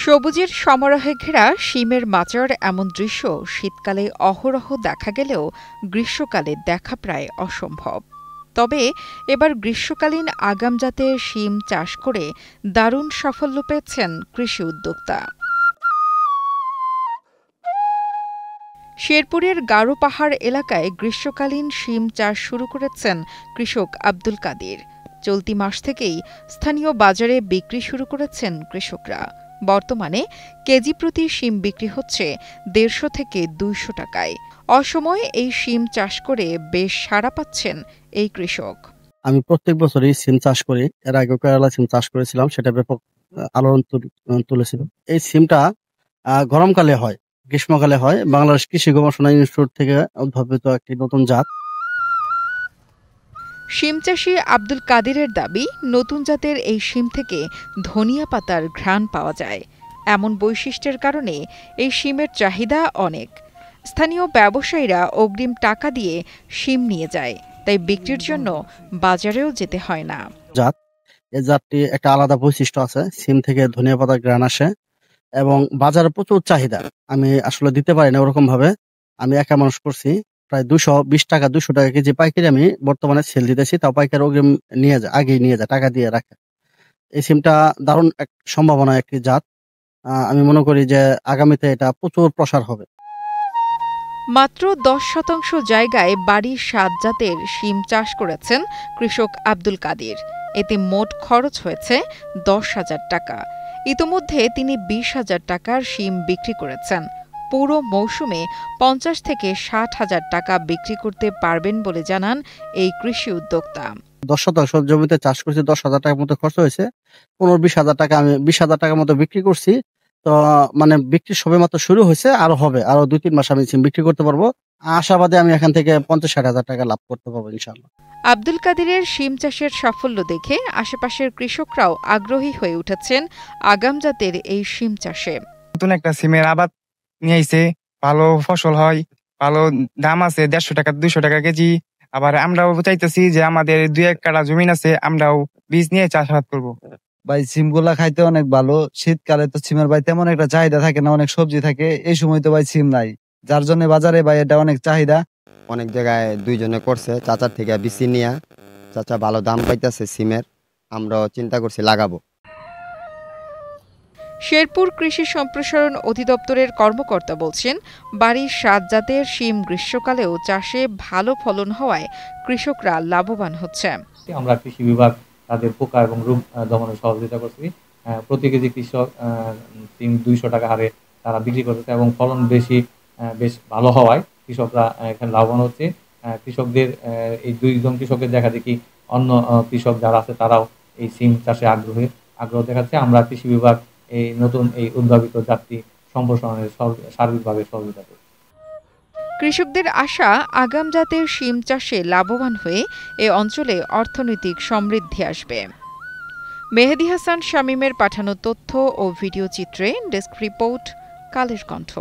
সবুজের সমারোহে ঘেরা শিমের মাচার এমন দৃশ্য শীতকালে অহরহ দেখা গেলেও গ্রীষ্মকালে দেখা প্রায় অসম্ভব। তবে এবার গ্রীষ্মকালীন আগাম জাতের শিম চাষ করে দারুণ সাফল্য পেয়েছেন কৃষি উদ্যোক্তা। শেরপুরের গারো পাহাড় এলাকায় গ্রীষ্মকালীন শিম চাষ শুরু করেছেন কৃষক আব্দুল কাদির। চলতি মাস থেকেই স্থানীয় বাজারে বিক্রি শুরু করেছেন কৃষকরা। বর্তমানে কেজি প্রতি শিম বিক্রি হচ্ছে ১৫০ থেকে ২০০ টাকায়। অসময়ে এই শিম চাষ করে বেশ সাড়া পাচ্ছেন এই কৃষক। আমি প্রত্যেক বছরই সিম চাষ করি। এর আগে কেরালা সিম চাষ করেছিলাম, সেটা ব্যাপক আলোড়ন তুলেছিল। এই সিমটা গরমকালে হয়, গ্রীষ্মকালে হয়। বাংলাদেশ কৃষি গবেষণা ইনস্টিটিউট থেকে উদ্ভাবিত একটি নতুন জাত। শিম চাষী আব্দুল কাদিরের দাবি, নতুন জাতের এই শিম থেকে ধনিয়া পাতার ঘ্রাণ পাওয়া যায়। এমন বৈশিষ্ট্যের কারণে এই শিমের চাহিদা অনেক। স্থানীয় ব্যবসায়ীরা অগ্রিম টাকা দিয়ে শিম নিয়ে যায়, তাই বিক্রির জন্য বাজারেও যেতে হয় না। এই জাতটি একটা আলাদা বৈশিষ্ট্য আছে। সিম থেকে ধনিয়া পাতার ঘ্রাণ আসে এবং বাজারে প্রচুর চাহিদা। আমি আসলে দিতে পারি না ওরকম ভাবে। আমি একা মানুষ করছি। প্রায় ২২০ টাকা ২০০ টাকা কেজি পাইকারি আমি বর্তমানে সেল দিতেছি। তাও পাইকারি অগ্রিম নিয়ে যায়, আগেই নিয়ে যায়, টাকা দিয়ে রাখে। এই সিমটা দারুণ এক সম্ভাবনা একটি জাত। আমি মনে করি যে আগামীতে এটা প্রচুর প্রসার হবে। মাত্র ১০% জায়গায় বাড়ির ৭ জাতের শিম চাষ করেছেন কৃষক আব্দুল কাদির। এতে মোট খরচ হয়েছে ১০,০০০ টাকা। ইতোমধ্যে তিনি ২০,০০০ টাকার শিম বিক্রি করেছেন। পুরো মৌসুমে ৫০ থেকে ৬০,০০০ টাকা বিক্রি করতে পারবেন বলে জানান এই কৃষি উদ্যোক্তা। ১০% জমিতে চাষ করছি, ১০,০০০ টাকার মতো খরচ হয়েছে। ১৫-২০,০০০ টাকা আমি ২০,০০০ টাকার মতো বিক্রি করছি। তো মানে বিক্রি সবেমাত্র শুরু হয়েছে, আরো হবে। আরো ২-৩ মাস আমি সিম বিক্রি করতে পারবো। আশাবাদী আমি এখান থেকে ৫০-৬০,০০০ টাকা লাভ করতে পারবো ইনশাআল্লাহ। আব্দুল কাদিরের শিম চাষের সাফল্য দেখে আশেপাশের কৃষকরাও আগ্রহী হয়ে উঠেছেন আগাম জাতের এই শিম চাষে। নতুন একটা সিমের আবাদ নিয়ে আইছে, ভালো ফসল হয়, ভালো দাম আছে, ১৫০ টাকা ২০০ টাকা কেজি। আবার আমরাও চাইতেছি যে আমাদের ২-১ কাঠা জমিন আছে, আমরাও বীজ নিয়ে চাষাবাদ করবো। ভাই সিমগুলা খাইতে অনেক ভালো। শীতকালে তো সিমের ভাই তেমন একটা চাহিদা থাকে না, অনেক সবজি থাকে। এই সময় তো ভাই সিম নাই, যার জন্য বাজারে ভাই এটা অনেক চাহিদা। অনেক জায়গায় দুইজনে করছে, চাচার থেকে বিচি নিয়ে। চাচা ভালো দাম পাইতেছে সিমের, আমরাও চিন্তা করছি লাগাবো। শেরপুর কৃষি সম্প্রসারণ অধিদপ্তরের কর্মকর্তা বলছেন, বাড়ির ৭ জাতের শিম গ্রীষ্মকালেও চাষে ভালো ফলন হওয়ায় কৃষকরা লাভবান হচ্ছে। আমরা কৃষি বিভাগ তাদের পোকা এবং রোগ দমনে সহযোগিতা করছি। প্রতি কেজি কৃষক ২০০ টাকা হারে তারা বিক্রি করতেছে এবং ফলন বেশ ভালো হওয়ায় কৃষকরা এখানে লাভবান হচ্ছে। কৃষকদের এই ২ জন কৃষকের দেখা দেখি অন্য কৃষক যারা আছে তারাও এই সিম চাষে আগ্রহ দেখাচ্ছে। আমরা কৃষি বিভাগ এই নতুন এই উদ্ভাবিত জাতটি সম্প্রসারণের সার্বিকভাবে সহযোগিতা করছি। কৃষকদের আশা, আগাম জাতের শিম চাষে লাভবান হয়ে এ অঞ্চলে অর্থনৈতিক সমৃদ্ধি আসবে। মেহেদী হাসান শামীমের পাঠানো তথ্য ও ভিডিও চিত্রে ডেস্ক রিপোর্ট, কালের কণ্ঠ।